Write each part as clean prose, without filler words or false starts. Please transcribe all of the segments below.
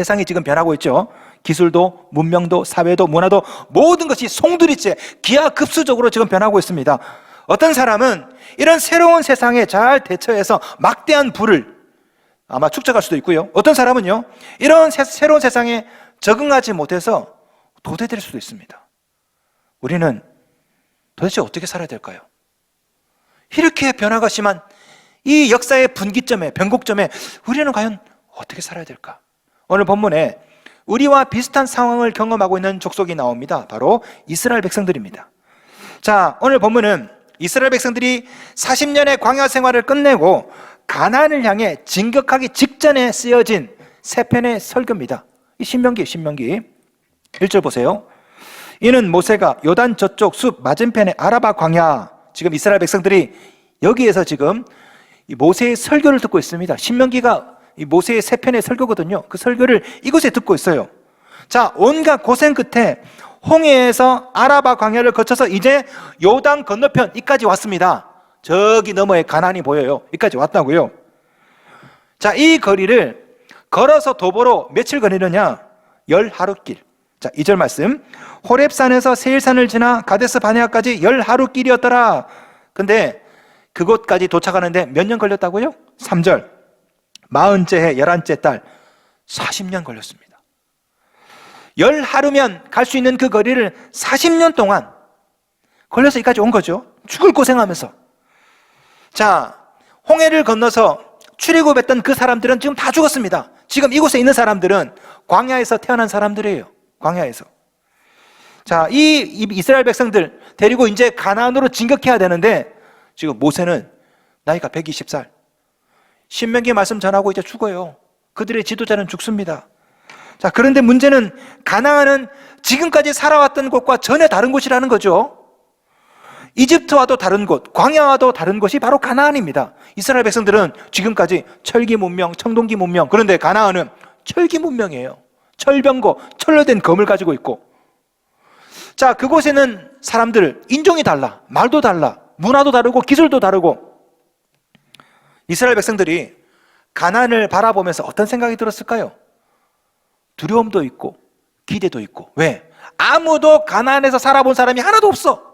세상이 지금 변하고 있죠. 기술도, 문명도, 사회도, 문화도 모든 것이 송두리째 기하급수적으로 지금 변하고 있습니다. 어떤 사람은 이런 새로운 세상에 잘 대처해서 막대한 부를 아마 축적할 수도 있고요. 어떤 사람은요, 이런 새로운 세상에 적응하지 못해서 도태될 수도 있습니다. 우리는 도대체 어떻게 살아야 될까요? 이렇게 변화가 심한 이 역사의 분기점에, 변곡점에 우리는 과연 어떻게 살아야 될까? 오늘 본문에 우리와 비슷한 상황을 경험하고 있는 족속이 나옵니다. 바로 이스라엘 백성들입니다. 자, 오늘 본문은 이스라엘 백성들이 40년의 광야 생활을 끝내고 가나안을 향해 진격하기 직전에 쓰여진 세 편의 설교입니다. 이 신명기 1절 보세요. 이는 모세가 요단 저쪽 숲 맞은편의 아라바 광야, 지금 이스라엘 백성들이 여기에서 지금 이 모세의 설교를 듣고 있습니다. 신명기가 이 모세의 세 편의 설교거든요. 그 설교를 이곳에 듣고 있어요. 자, 온갖 고생 끝에 홍해에서 아라바 광야를 거쳐서 이제 요단 건너편 이까지 왔습니다. 저기 너머에 가나안이 보여요. 이까지 왔다고요. 자, 이 거리를 걸어서 도보로 며칠 거리느냐? 10하루길. 자, 2절 말씀. 호렙산에서 세일산을 지나 가데스 바네아까지 10하루길이었더라. 근데 그곳까지 도착하는데 몇 년 걸렸다고요? 3절. 40째 해 11째 달 40년 걸렸습니다. 10하루면 갈 수 있는 그 거리를 40년 동안 걸려서 여기까지 온 거죠. 죽을 고생하면서. 자, 홍해를 건너서 출애굽했던 그 사람들은 지금 다 죽었습니다. 지금 이곳에 있는 사람들은 광야에서 태어난 사람들이에요. 광야에서. 자, 이 이스라엘 백성들 데리고 이제 가나안으로 진격해야 되는데 지금 모세는 나이가 120살. 신명기 말씀 전하고 이제 죽어요. 그들의 지도자는 죽습니다. 자, 그런데 문제는 가나안은 지금까지 살아왔던 곳과 전혀 다른 곳이라는 거죠. 이집트와도 다른 곳, 광야와도 다른 곳이 바로 가나안입니다. 이스라엘 백성들은 지금까지 철기 문명, 청동기 문명, 그런데 가나안은 철기 문명이에요. 철병고, 철로 된 검을 가지고 있고. 자, 그곳에는 사람들, 인종이 달라, 말도 달라, 문화도 다르고 기술도 다르고. 이스라엘 백성들이 가나안을 바라보면서 어떤 생각이 들었을까요? 두려움도 있고 기대도 있고. 왜? 아무도 가나안에서 살아본 사람이 하나도 없어.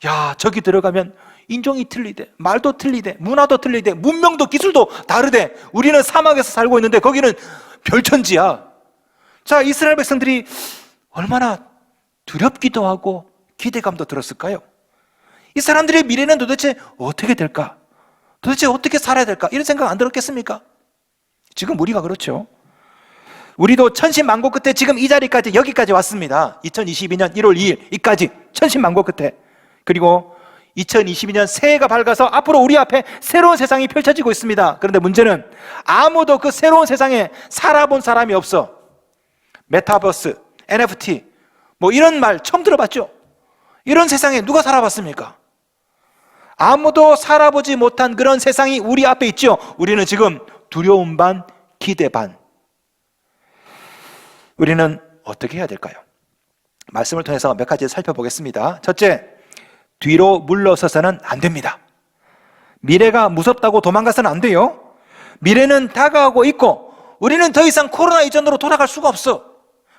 야, 저기 들어가면 인종이 틀리대, 말도 틀리대, 문화도 틀리대, 문명도 기술도 다르대. 우리는 사막에서 살고 있는데 거기는 별천지야. 자, 이스라엘 백성들이 얼마나 두렵기도 하고 기대감도 들었을까요? 이 사람들의 미래는 도대체 어떻게 될까? 도대체 어떻게 살아야 될까? 이런 생각 안 들었겠습니까? 지금 우리가 그렇죠. 우리도 천신만고 끝에 지금 이 자리까지, 여기까지 왔습니다. 2022년 1월 2일 이까지 천신만고 끝에. 그리고 2022년 새해가 밝아서 앞으로 우리 앞에 새로운 세상이 펼쳐지고 있습니다. 그런데 문제는 아무도 그 새로운 세상에 살아본 사람이 없어. 메타버스, NFT 뭐 이런 말 처음 들어봤죠? 이런 세상에 누가 살아봤습니까? 아무도 살아보지 못한 그런 세상이 우리 앞에 있죠. 우리는 지금 두려움 반, 기대 반. 우리는 어떻게 해야 될까요? 말씀을 통해서 몇 가지 살펴보겠습니다. 첫째, 뒤로 물러서서는 안 됩니다. 미래가 무섭다고 도망가서는 안 돼요. 미래는 다가오고 있고 우리는 더 이상 코로나 이전으로 돌아갈 수가 없어.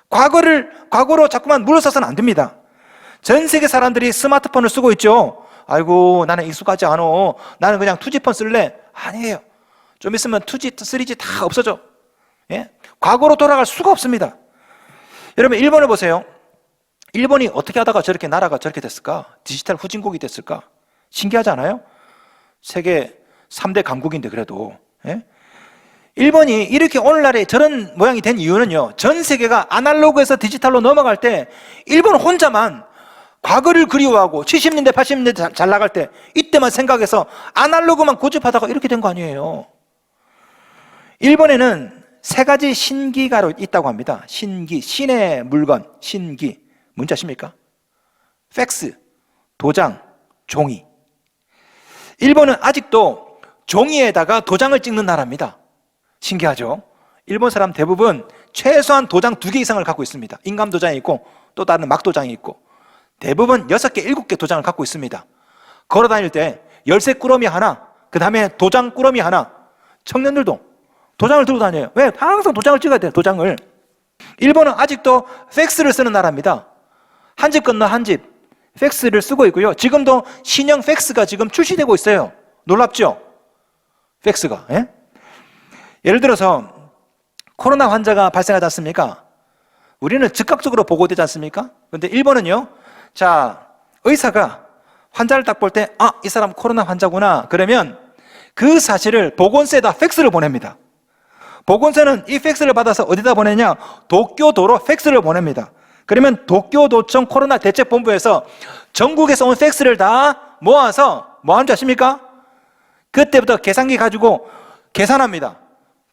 과거로 자꾸만 물러서서는 안 됩니다. 전 세계 사람들이 스마트폰을 쓰고 있죠. 아이고, 나는 익숙하지 않아. 나는 그냥 2G폰 쓸래. 아니에요. 좀 있으면 2G, 3G 다 없어져. 예? 과거로 돌아갈 수가 없습니다. 여러분, 일본을 보세요. 일본이 어떻게 하다가 저렇게 나라가 저렇게 됐을까? 디지털 후진국이 됐을까? 신기하지 않아요? 세계 3대 강국인데 그래도. 예? 일본이 이렇게 오늘날에 저런 모양이 된 이유는요, 전 세계가 아날로그에서 디지털로 넘어갈 때 일본 혼자만 과거를 그리워하고 70년대 80년대 잘 나갈 때 이때만 생각해서 아날로그만 고집하다가 이렇게 된 거 아니에요. 일본에는 3가지 신기가 있다고 합니다. 신기, 신의 물건, 신기. 뭔지 아십니까? 팩스, 도장, 종이. 일본은 아직도 종이에다가 도장을 찍는 나라입니다. 신기하죠? 일본 사람 대부분 최소한 도장 2개 이상을 갖고 있습니다. 인감 도장이 있고 또 다른 막 도장이 있고 대부분 6개, 7개 도장을 갖고 있습니다. 걸어 다닐 때 열쇠 꾸러미 하나, 그 다음에 도장 꾸러미 하나. 청년들도 도장을 들고 다녀요. 왜? 항상 도장을 찍어야 돼요. 도장을. 일본은 아직도 팩스를 쓰는 나라입니다. 한 집 건너 한 집 팩스를 쓰고 있고요. 지금도 신형 팩스가 지금 출시되고 있어요. 놀랍죠? 팩스가. 예? 예를 들어서 코로나 환자가 발생하지 않습니까? 우리는 즉각적으로 보고되지 않습니까? 그런데 일본은요. 자, 의사가 환자를 딱 볼 때 이 사람 코로나 환자구나. 그러면 그 사실을 보건소에다 팩스를 보냅니다. 보건소는 이 팩스를 받아서 어디다 보내냐? 도쿄도로 팩스를 보냅니다. 그러면 도쿄도청 코로나 대책본부에서 전국에서 온 팩스를 다 모아서 뭐 하는 줄 아십니까? 그때부터 계산기 가지고 계산합니다.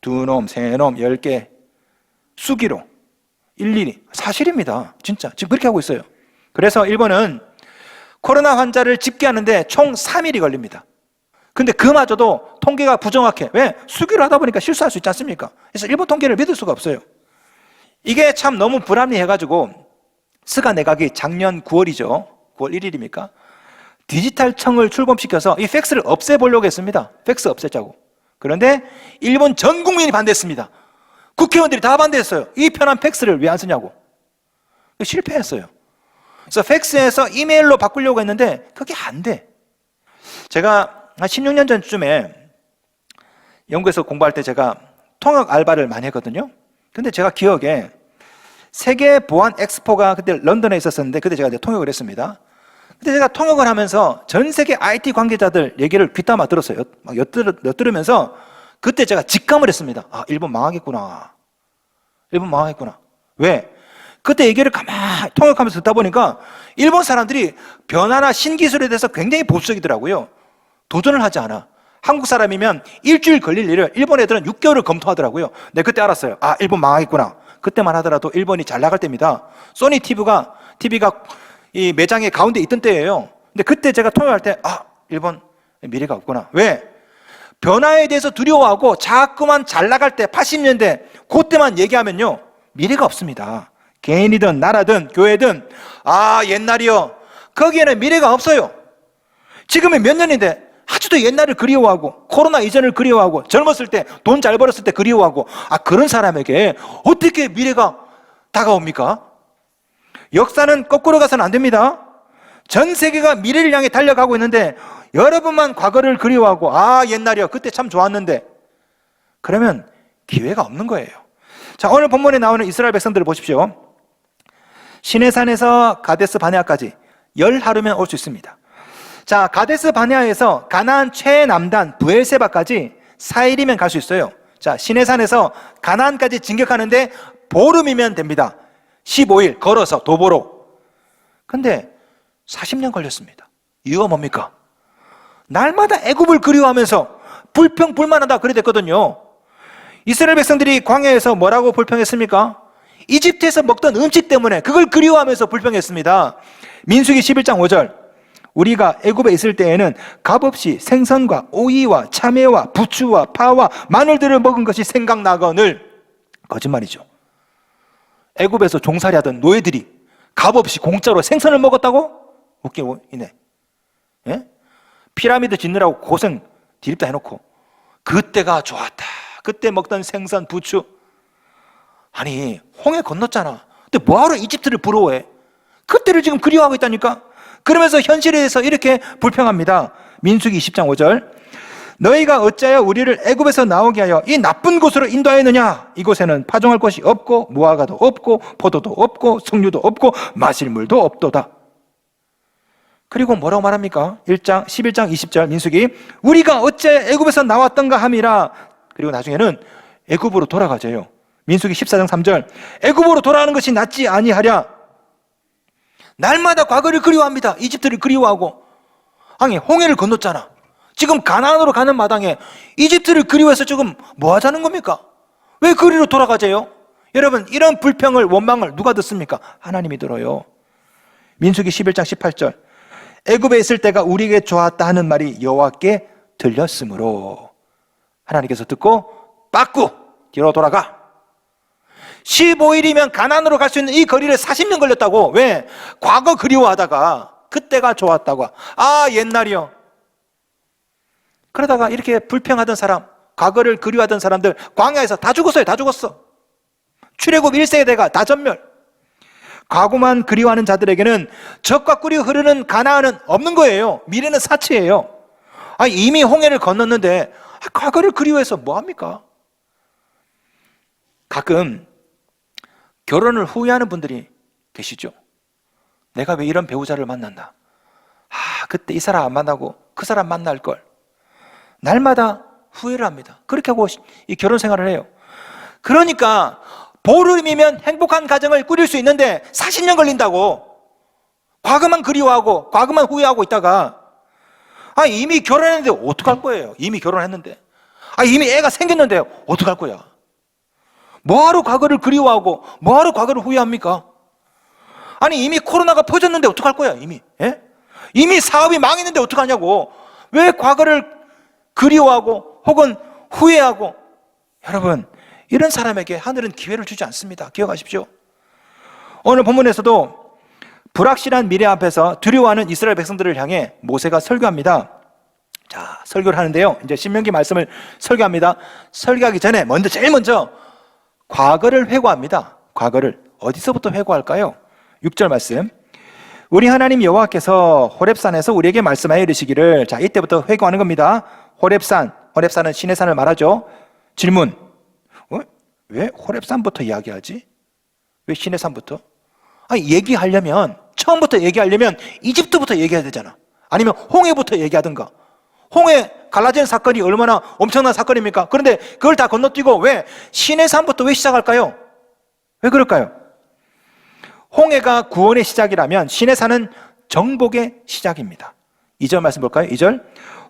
2놈, 3놈, 10개 수기로 일일이. 사실입니다. 진짜 지금 그렇게 하고 있어요. 그래서 일본은 코로나 환자를 집계하는데 총 3일이 걸립니다. 근데 그마저도 통계가 부정확해. 왜? 수기로 하다 보니까 실수할 수 있지 않습니까? 그래서 일본 통계를 믿을 수가 없어요. 이게 참 너무 불합리해가지고 스가 내각이 작년 9월이죠. 9월 1일입니까? 디지털청을 출범시켜서 이 팩스를 없애보려고 했습니다. 팩스 없애자고. 그런데 일본 전 국민이 반대했습니다. 국회의원들이 다 반대했어요. 이 편한 팩스를 왜 안 쓰냐고. 실패했어요. 그래서 팩스에서 이메일로 바꾸려고 했는데 그게 안 돼. 제가 한 16년 전쯤에 영국에서 공부할 때 제가 통역 알바를 많이 했거든요. 근데 제가 기억에 세계 보안 엑스포가 그때 런던에 있었었는데 그때 제가 통역을 했습니다. 근데 제가 통역을 하면서 전 세계 IT 관계자들 얘기를 귀담아 들었어요. 막 엿들으면서 그때 제가 직감을 했습니다. 일본 망하겠구나. 일본 망하겠구나. 왜? 그때 얘기를 가만히 통역하면서 듣다 보니까 일본 사람들이 변화나 신기술에 대해서 굉장히 보수적이더라고요. 도전을 하지 않아. 한국 사람이면 일주일 걸릴 일을 일본 애들은 6개월을 검토하더라고요. 네, 그때 알았어요. 일본 망하겠구나. 그때만 하더라도 일본이 잘 나갈 때입니다. 소니 TV가 이 매장의 가운데 있던 때예요. 근데 그때 제가 통역할 때 일본 미래가 없구나. 왜? 변화에 대해서 두려워하고 자꾸만 잘 나갈 때 80년대 그때만 얘기하면요 미래가 없습니다. 개인이든 나라든 교회든 옛날이요. 거기에는 미래가 없어요. 지금은 몇 년인데 아직도 옛날을 그리워하고 코로나 이전을 그리워하고 젊었을 때 돈 잘 벌었을 때 그리워하고 그런 사람에게 어떻게 미래가 다가옵니까? 역사는 거꾸로 가서는 안 됩니다. 전 세계가 미래를 향해 달려가고 있는데 여러분만 과거를 그리워하고 옛날이요 그때 참 좋았는데 그러면 기회가 없는 거예요. 자, 오늘 본문에 나오는 이스라엘 백성들을 보십시오. 시내산에서 가데스 바네아까지 10하루면 올 수 있습니다. 자, 가데스 바네아에서 가나안 최남단 브엘세바까지 4일이면 갈 수 있어요. 자, 시내산에서 가나안까지 진격하는데 보름이면 됩니다. 15일 걸어서 도보로. 근데 40년 걸렸습니다. 이유가 뭡니까? 날마다 애굽을 그리워하면서 불평불만하다 그래 됐거든요. 이스라엘 백성들이 광야에서 뭐라고 불평했습니까? 이집트에서 먹던 음식 때문에 그걸 그리워하면서 불평했습니다. 민수기 11장 5절 우리가 애굽에 있을 때에는 값없이 생선과 오이와 참외와 부추와 파와 마늘들을 먹은 것이 생각나거늘. 거짓말이죠. 애굽에서 종살이하던 노예들이 값없이 공짜로 생선을 먹었다고? 웃기네. 예? 피라미드 짓느라고 고생 디립다 해놓고 그때가 좋았다. 그때 먹던 생선, 부추. 아니 홍해 건넜잖아. 근데 뭐하러 이집트를 부러워해? 그때를 지금 그리워하고 있다니까. 그러면서 현실에 대해서 이렇게 불평합니다. 민수기 20장 5절 너희가 어찌하여 우리를 애굽에서 나오게 하여 이 나쁜 곳으로 인도하였느냐? 이곳에는 파종할 것이 없고 무화과도 없고 포도도 없고 석류도 없고 마실 물도 없도다. 그리고 뭐라고 말합니까? 11장 20절 민수기 우리가 어찌하여 애굽에서 나왔던가 함이라. 그리고 나중에는 애굽으로 돌아가져요. 민수기 14장 3절 애굽으로 돌아가는 것이 낫지 아니하랴. 날마다 과거를 그리워합니다. 이집트를 그리워하고. 아니 홍해를 건넜잖아. 지금 가나안으로 가는 마당에 이집트를 그리워해서 지금 뭐 하자는 겁니까? 왜 그리로 돌아가재요? 여러분 이런 불평을 원망을 누가 듣습니까? 하나님이 들어요. 민수기 11장 18절 애굽에 있을 때가 우리에게 좋았다 하는 말이 여호와께 들렸으므로 하나님께서 듣고 빠꾸 뒤로 돌아가. 15일이면 가나안으로 갈 수 있는 이 거리를 40년 걸렸다고. 왜? 과거 그리워하다가 그때가 좋았다고. 옛날이요. 그러다가 이렇게 불평하던 사람 과거를 그리워하던 사람들 광야에서 다 죽었어요. 다 죽었어. 출애굽 1세대가 다 전멸. 과거만 그리워하는 자들에게는 적과 꿀이 흐르는 가나안은 없는 거예요. 미래는 사치예요. 이미 홍해를 건넜는데 과거를 그리워해서 뭐합니까? 가끔 결혼을 후회하는 분들이 계시죠. 내가 왜 이런 배우자를 만났나? 그때 이 사람 안 만나고 그 사람 만날 걸. 날마다 후회를 합니다. 그렇게 하고 이 결혼 생활을 해요. 그러니까 보름이면 행복한 가정을 꾸릴 수 있는데 40년 걸린다고. 과거만 그리워하고 과거만 후회하고 있다가 이미 결혼했는데 어떡할 거예요? 이미 결혼했는데. 이미 애가 생겼는데 어떡할 거야? 뭐하러 과거를 그리워하고 뭐하러 과거를 후회합니까? 이미 코로나가 퍼졌는데 어떡할 거야? 이미 사업이 망했는데 어떡하냐고. 왜 과거를 그리워하고 혹은 후회하고. 여러분, 이런 사람에게 하늘은 기회를 주지 않습니다. 기억하십시오. 오늘 본문에서도 불확실한 미래 앞에서 두려워하는 이스라엘 백성들을 향해 모세가 설교합니다. 자, 설교를 하는데요, 이제 신명기 말씀을 설교합니다. 설교하기 전에 제일 먼저 과거를 회고합니다. 과거를 어디서부터 회고할까요? 6절 말씀. 우리 하나님 여호와께서 호렙산에서 우리에게 말씀하여 이르시기를. 자, 이때부터 회고하는 겁니다. 호렙산은 신의 산을 말하죠. 질문. 왜 호렙산부터 이야기하지? 왜 신의 산부터? 처음부터 얘기하려면 이집트부터 얘기해야 되잖아. 아니면 홍해부터 얘기하든가. 홍해 갈라지는 사건이 얼마나 엄청난 사건입니까? 그런데 그걸 다 건너뛰고 왜 신의 산부터 왜 시작할까요? 왜 그럴까요? 홍해가 구원의 시작이라면 신의 산은 정복의 시작입니다. 2절 말씀 볼까요? 2절.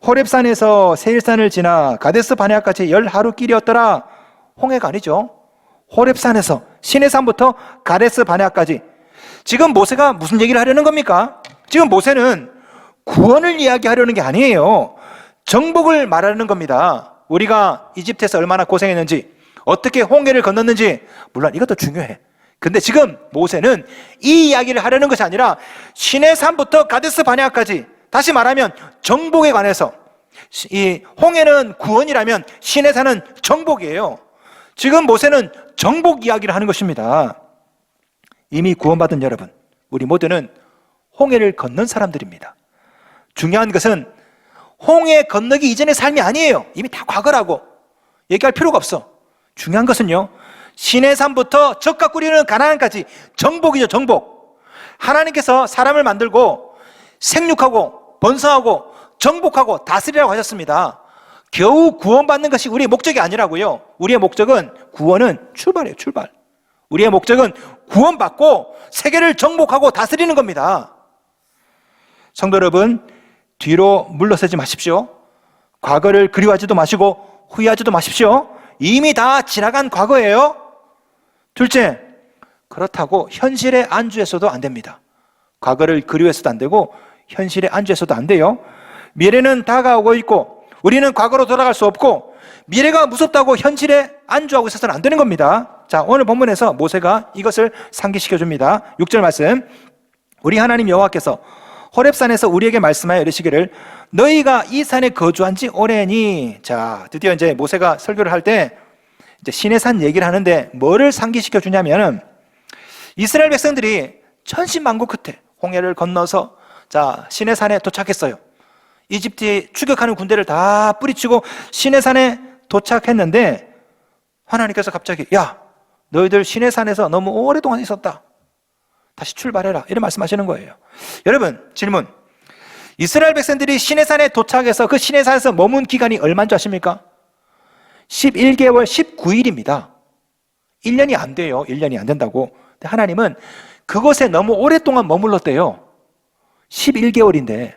호렙산에서 세일산을 지나 가데스 바네아까지 10하루 길이었더라. 홍해가 아니죠. 호렙산에서 신의 산부터 가데스 바네아까지. 지금 모세가 무슨 얘기를 하려는 겁니까? 지금 모세는 구원을 이야기하려는 게 아니에요. 정복을 말하는 겁니다. 우리가 이집트에서 얼마나 고생했는지, 어떻게 홍해를 건넜는지, 물론 이것도 중요해. 근데 지금 모세는 이 이야기를 하려는 것이 아니라 신의 산부터 가데스 바네아까지, 다시 말하면 정복에 관해서, 이 홍해는 구원이라면 신의 산은 정복이에요. 지금 모세는 정복 이야기를 하는 것입니다. 이미 구원받은 여러분, 우리 모두는 홍해를 건넌 사람들입니다. 중요한 것은 홍해 건너기 이전의 삶이 아니에요. 이미 다 과거라고 얘기할 필요가 없어. 중요한 것은요, 신의 산부터 적과 꿀이는 가나안까지 정복이죠. 정복. 하나님께서 사람을 만들고 생육하고 번성하고 정복하고 다스리라고 하셨습니다. 겨우 구원받는 것이 우리의 목적이 아니라고요. 우리의 목적은, 구원은 출발이에요. 출발. 우리의 목적은 구원받고 세계를 정복하고 다스리는 겁니다. 성도 여러분, 뒤로 물러서지 마십시오. 과거를 그리워하지도 마시고 후회하지도 마십시오. 이미 다 지나간 과거예요. 둘째, 그렇다고 현실에 안주해서도 안 됩니다. 과거를 그리워해서도 안 되고 현실에 안주해서도 안 돼요. 미래는 다가오고 있고 우리는 과거로 돌아갈 수 없고 미래가 무섭다고 현실에 안주하고 있어서는 안 되는 겁니다. 자, 오늘 본문에서 모세가 이것을 상기시켜 줍니다. 6절 말씀. 우리 하나님 여호와께서 호렙산에서 우리에게 말씀하여 이르시기를 너희가 이 산에 거주한 지 오래니. 자, 드디어 이제 모세가 설교를 할 때 이제 신의 산 얘기를 하는데 뭐를 상기시켜 주냐면은 이스라엘 백성들이 천신만고 끝에 홍해를 건너서 자, 신의 산에 도착했어요. 이집트에 추격하는 군대를 다 뿌리치고 신의 산에 도착했는데 하나님께서 갑자기 야, 너희들 신의 산에서 너무 오랫동안 있었다. 다시 출발해라. 이런 말씀하시는 거예요. 여러분, 질문. 이스라엘 백성들이 신의 산에 도착해서 그 신의 산에서 머문 기간이 얼마인 줄 아십니까? 11개월 19일입니다. 1년이 안 돼요. 1년이 안 된다고. 근데 하나님은 그곳에 너무 오랫동안 머물렀대요. 11개월인데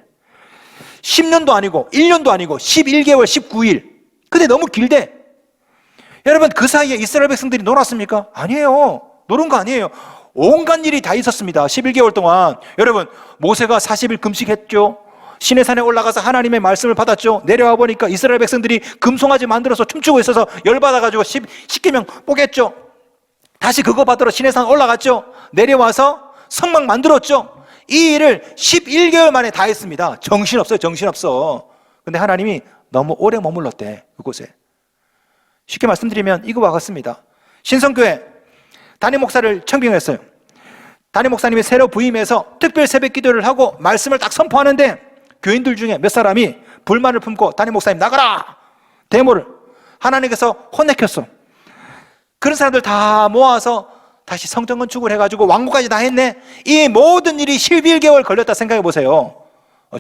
10년도 아니고 1년도 아니고 11개월 19일. 근데 너무 길대. 여러분, 그 사이에 이스라엘 백성들이 놀았습니까? 아니에요. 노는 거 아니에요. 온갖 일이 다 있었습니다. 11개월 동안. 여러분, 모세가 40일 금식했죠. 신의 산에 올라가서 하나님의 말씀을 받았죠. 내려와 보니까 이스라엘 백성들이 금송아지 만들어서 춤추고 있어서 열받아가지고 10계명 뽀겠죠. 다시 그거 받으러 신의 산 올라갔죠. 내려와서 성막 만들었죠. 이 일을 11개월 만에 다 했습니다. 정신없어요. 정신없어. 근데 하나님이 너무 오래 머물렀대, 그곳에. 쉽게 말씀드리면 이거와 같습니다. 신성교회 담임 목사를 청빙했어요. 담임 목사님이 새로 부임해서 특별 새벽 기도를 하고 말씀을 딱 선포하는데 교인들 중에 몇 사람이 불만을 품고 담임 목사님 나가라! 데모를 하나님께서 혼내켰어. 그런 사람들 다 모아서 다시 성전 건축을 해가지고 완공까지 다 했네. 이 모든 일이 11개월 걸렸다 생각해 보세요.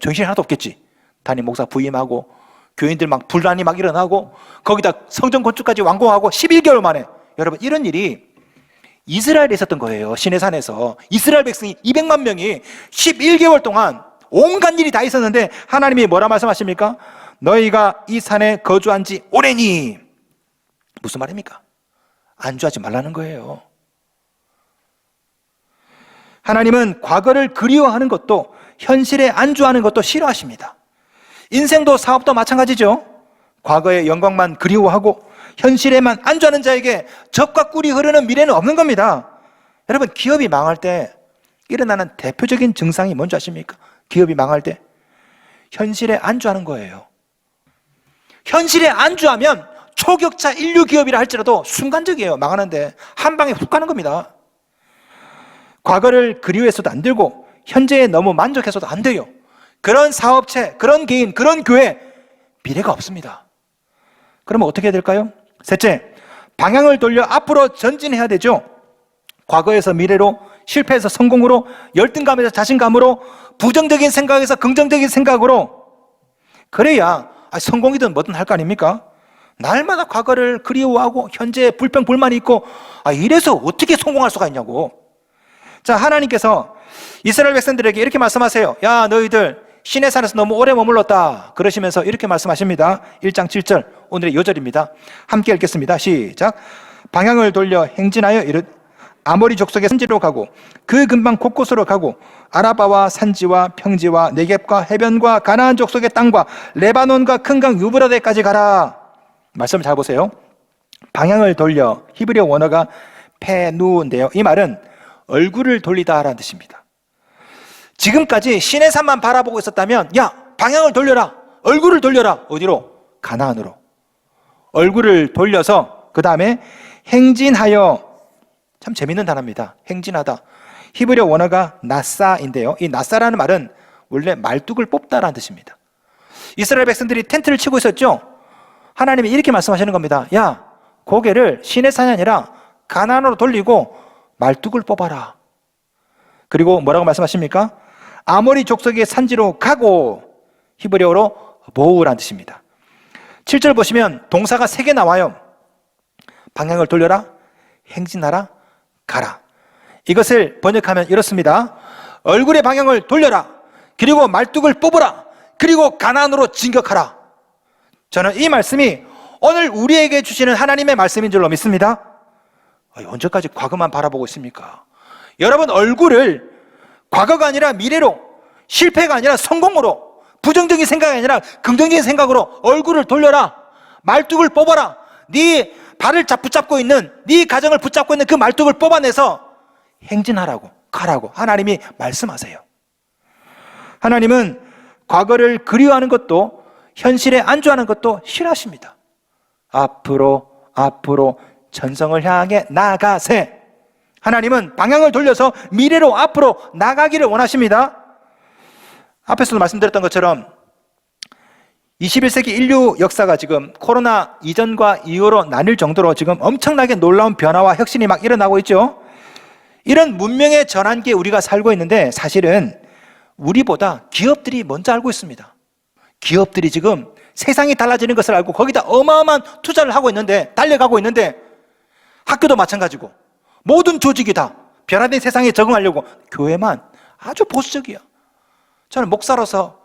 정신이 하나도 없겠지. 담임 목사 부임하고 교인들 막 분란이 막 일어나고 거기다 성전 건축까지 완공하고 11개월 만에. 여러분, 이런 일이 이스라엘에 있었던 거예요. 시내산에서 이스라엘 백성이 200만 명이 11개월 동안 온갖 일이 다 있었는데 하나님이 뭐라 말씀하십니까? 너희가 이 산에 거주한 지 오래니. 무슨 말입니까? 안주하지 말라는 거예요. 하나님은 과거를 그리워하는 것도 현실에 안주하는 것도 싫어하십니다. 인생도 사업도 마찬가지죠. 과거의 영광만 그리워하고 현실에만 안주하는 자에게 적과 꿀이 흐르는 미래는 없는 겁니다. 여러분, 기업이 망할 때 일어나는 대표적인 증상이 뭔지 아십니까? 기업이 망할 때 현실에 안주하는 거예요. 현실에 안주하면 초격차 인류 기업이라 할지라도 순간적이에요. 망하는데 한 방에 훅 가는 겁니다. 과거를 그리워해서도 안 되고 현재에 너무 만족해서도 안 돼요. 그런 사업체, 그런 개인, 그런 교회 미래가 없습니다. 그러면 어떻게 해야 될까요? 셋째, 방향을 돌려 앞으로 전진해야 되죠. 과거에서 미래로, 실패해서 성공으로, 열등감에서 자신감으로, 부정적인 생각에서 긍정적인 생각으로. 그래야 성공이든 뭐든 할 거 아닙니까? 날마다 과거를 그리워하고 현재에 불평 불만이 있고 이래서 어떻게 성공할 수가 있냐고. 자, 하나님께서 이스라엘 백성들에게 이렇게 말씀하세요. 야, 너희들 시내산에서 너무 오래 머물렀다. 그러시면서 이렇게 말씀하십니다. 1장 7절, 오늘의 요절입니다. 함께 읽겠습니다. 시작. 방향을 돌려 행진하여 아모리 족속의 산지로 가고 그 근방 곳곳으로 가고 아라바와 산지와 평지와 네겝과 해변과 가나안 족속의 땅과 레바논과 큰 강 유브라데까지 가라. 말씀을 잘 보세요. 방향을 돌려, 히브리어 원어가 페누인데요. 이 말은 얼굴을 돌리다라는 뜻입니다. 지금까지 시내산만 바라보고 있었다면 야, 방향을 돌려라, 얼굴을 돌려라. 어디로? 가나안으로. 얼굴을 돌려서 그 다음에 행진하여. 참 재밌는 단어입니다. 행진하다. 히브리어 원어가 나사인데요. 이 나사라는 말은 원래 말뚝을 뽑다라는 뜻입니다. 이스라엘 백성들이 텐트를 치고 있었죠. 하나님이 이렇게 말씀하시는 겁니다. 야, 고개를 시내산이 아니라 가나안으로 돌리고 말뚝을 뽑아라. 그리고 뭐라고 말씀하십니까? 아모리 족속의 산지로 가고, 히브리어로 모으라는 뜻입니다. 7절 보시면 동사가 3개 나와요. 방향을 돌려라, 행진하라, 가라. 이것을 번역하면 이렇습니다. 얼굴의 방향을 돌려라, 그리고 말뚝을 뽑으라, 그리고 가나안으로 진격하라. 저는 이 말씀이 오늘 우리에게 주시는 하나님의 말씀인 줄로 믿습니다. 언제까지 과거만 바라보고 있습니까? 여러분, 얼굴을 과거가 아니라 미래로, 실패가 아니라 성공으로, 부정적인 생각이 아니라 긍정적인 생각으로 얼굴을 돌려라. 말뚝을 뽑아라. 네 발을 붙잡고 있는, 네 가정을 붙잡고 있는 그 말뚝을 뽑아내서 행진하라고, 가라고 하나님이 말씀하세요. 하나님은 과거를 그리워하는 것도 현실에 안주하는 것도 싫어하십니다. 앞으로 전성을 향해 나가세. 하나님은 방향을 돌려서 미래로, 앞으로 나가기를 원하십니다. 앞에서도 말씀드렸던 것처럼 21세기 인류 역사가 지금 코로나 이전과 이후로 나뉠 정도로 지금 엄청나게 놀라운 변화와 혁신이 막 일어나고 있죠. 이런 문명의 전환기에 우리가 살고 있는데 사실은 우리보다 기업들이 먼저 알고 있습니다. 기업들이 지금 세상이 달라지는 것을 알고 거기다 어마어마한 투자를 하고 있는데, 달려가고 있는데, 학교도 마찬가지고 모든 조직이 다 변화된 세상에 적응하려고, 교회만 아주 보수적이야. 저는 목사로서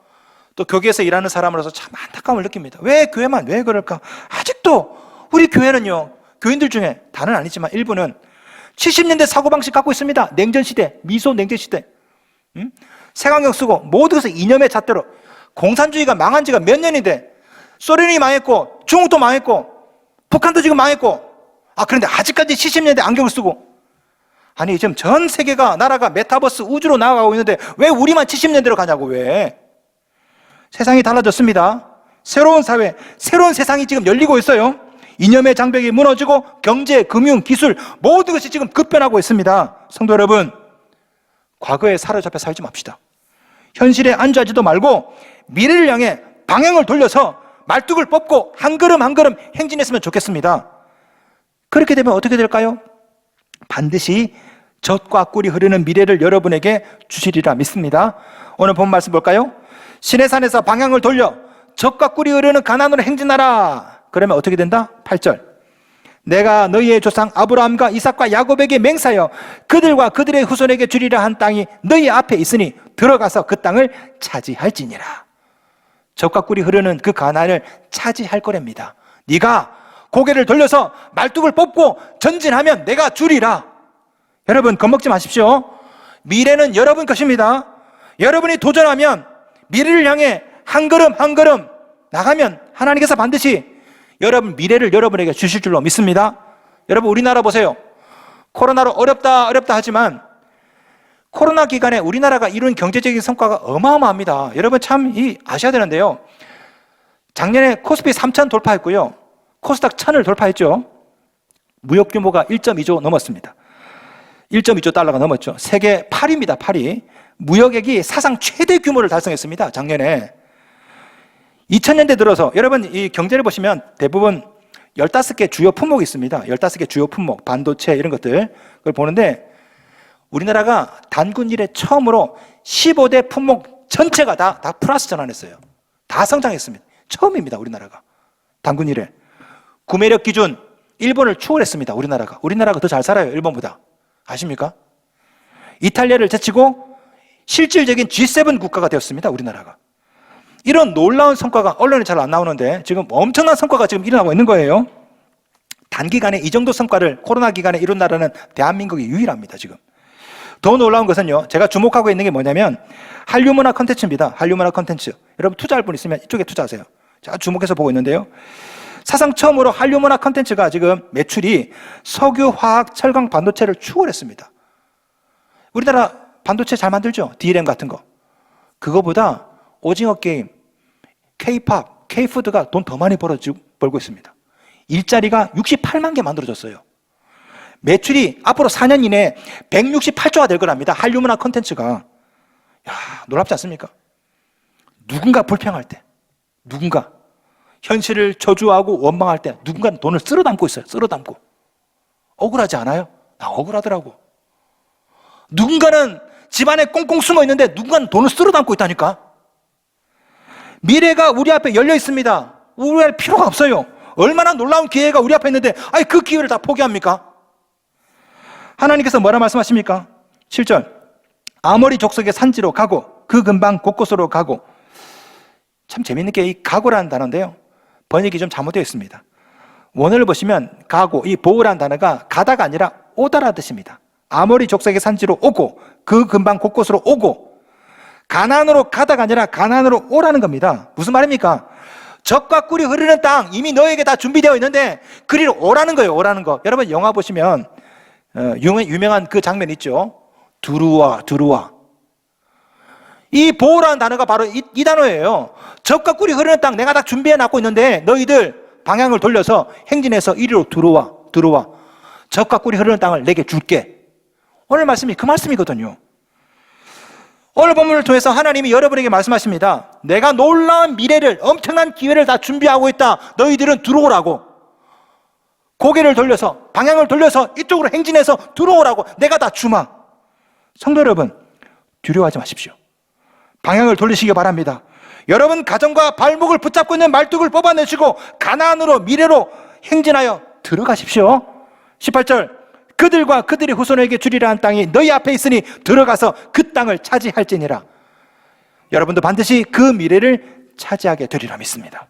또 교계에서 일하는 사람으로서 참 안타까움을 느낍니다. 왜 교회만, 왜 그럴까? 아직도 우리 교회는요, 교인들 중에 다는 아니지만 일부는 70년대 사고방식 갖고 있습니다. 냉전시대, 미소 냉전시대, 색안경 쓰고 모든 것을 이념의 잣대로. 공산주의가 망한 지가 몇 년인데, 소련이 망했고 중국도 망했고 북한도 지금 망했고, 그런데 아직까지 70년대 안경을 쓰고. 아니, 지금 전 세계가, 나라가 메타버스 우주로 나아가고 있는데 왜 우리만 70년대로 가냐고. 왜? 세상이 달라졌습니다. 새로운 사회, 새로운 세상이 지금 열리고 있어요. 이념의 장벽이 무너지고 경제, 금융, 기술 모든 것이 지금 급변하고 있습니다. 성도 여러분, 과거에 사로잡혀 살지 맙시다. 현실에 안주하지도 말고 미래를 향해 방향을 돌려서 말뚝을 뽑고 한 걸음 한 걸음 행진했으면 좋겠습니다. 그렇게 되면 어떻게 될까요? 반드시 젖과 꿀이 흐르는 미래를 여러분에게 주시리라 믿습니다. 오늘 본 말씀 볼까요? 시내산에서 방향을 돌려 젖과 꿀이 흐르는 가나안으로 행진하라. 그러면 어떻게 된다? 8절. 내가 너희의 조상 아브라함과 이삭과 야곱에게 맹세하여 그들과 그들의 후손에게 주리라 한 땅이 너희 앞에 있으니 들어가서 그 땅을 차지할지니라. 젖과 꿀이 흐르는 그 가나안을 차지할 거랍니다. 네가 고개를 돌려서 말뚝을 뽑고 전진하면 내가 주리라. 여러분, 겁먹지 마십시오. 미래는 여러분 것입니다. 여러분이 도전하면, 미래를 향해 한 걸음 한 걸음 나가면 하나님께서 반드시 여러분 미래를 여러분에게 주실 줄로 믿습니다. 여러분, 우리나라 보세요. 코로나로 어렵다 하지만 코로나 기간에 우리나라가 이룬 경제적인 성과가 어마어마합니다. 여러분 참 아셔야 되는데요. 작년에 코스피 3,000 돌파했고요. 코스닥 1,000을 돌파했죠. 무역 규모가 1.2조 넘었습니다. 1.2조 달러가 넘었죠. 세계 8위입니다. 8위. 무역액이 사상 최대 규모를 달성했습니다. 작년에. 2000년대 들어서 여러분 이 경제를 보시면 대부분 15개 주요 품목이 있습니다. 15개 주요 품목, 반도체 이런 것들 그걸 보는데 우리나라가 단군 이래 처음으로 15대 품목 전체가 다 플러스 전환했어요. 다 성장했습니다. 처음입니다. 우리나라가. 단군 이래. 구매력 기준 일본을 추월했습니다. 우리나라가 더 잘 살아요. 일본보다. 아십니까? 이탈리아를 제치고 실질적인 G7 국가가 되었습니다. 우리나라가. 이런 놀라운 성과가 언론에 잘 안 나오는데 지금 엄청난 성과가 지금 일어나고 있는 거예요. 단기간에 이 정도 성과를 코로나 기간에 이룬 나라는 대한민국이 유일합니다. 지금. 더 놀라운 것은요, 제가 주목하고 있는 게 뭐냐면 한류문화 콘텐츠입니다. 한류문화 콘텐츠. 여러분 투자할 분 있으면 이쪽에 투자하세요. 제가 주목해서 보고 있는데요. 사상 처음으로 한류문화 콘텐츠가 지금 매출이 석유, 화학, 철강, 반도체를 추월했습니다. 우리나라 반도체 잘 만들죠? DRAM 같은 거. 그거보다 오징어 게임, K-팝, K-푸드가 돈 더 많이 벌고 있습니다. 일자리가 68만 개 만들어졌어요. 매출이 앞으로 4년 이내에 168조가 될 거랍니다. 한류문화 콘텐츠가. 야, 놀랍지 않습니까? 누군가 불평할 때, 누군가 현실을 저주하고 원망할 때 누군가는 돈을 쓸어 담고 있어요. 쓸어 담고. 억울하지 않아요? 나 억울하더라고. 누군가는 집안에 꽁꽁 숨어 있는데 누군가는 돈을 쓸어 담고 있다니까. 미래가 우리 앞에 열려 있습니다. 우려할 필요가 없어요. 얼마나 놀라운 기회가 우리 앞에 있는데 그 기회를 다 포기합니까? 하나님께서 뭐라 말씀하십니까? 7절. 아모리 족속의 산지로 가고 그 근방 곳곳으로 가고. 참 재밌는 게 이 가고라는 단어인데요. 번역이 좀 잘못되어 있습니다. 원어를 보시면 가고, 이 보우라는 단어가 가다가 아니라 오다라는 뜻입니다. 아모리 족속의 산지로 오고 그 근방 곳곳으로 오고. 가나안으로 가다가 아니라 가나안으로 오라는 겁니다. 무슨 말입니까? 젖과 꿀이 흐르는 땅 이미 너에게 다 준비되어 있는데 그리로 오라는 거예요. 오라는 거. 여러분 영화 보시면 유명한 그 장면 있죠. 두루와. 이 보호라는 단어가 바로 이 단어예요. 젖과 꿀이 흐르는 땅 내가 다 준비해 놨고 있는데 너희들 방향을 돌려서 행진해서 이리로 들어와. 젖과 꿀이 흐르는 땅을 내게 줄게. 오늘 말씀이 그 말씀이거든요. 오늘 본문을 통해서 하나님이 여러분에게 말씀하십니다. 내가 놀라운 미래를, 엄청난 기회를 다 준비하고 있다. 너희들은 들어오라고. 고개를 돌려서, 방향을 돌려서 이쪽으로 행진해서 들어오라고. 내가 다 주마. 성도 여러분, 두려워하지 마십시오. 방향을 돌리시기 바랍니다. 여러분 가정과 발목을 붙잡고 있는 말뚝을 뽑아내시고 가나안으로, 미래로 행진하여 들어가십시오. 18절. 그들과 그들의 후손에게 주리라 한 땅이 너희 앞에 있으니 들어가서 그 땅을 차지할지니라. 여러분도 반드시 그 미래를 차지하게 되리라 믿습니다.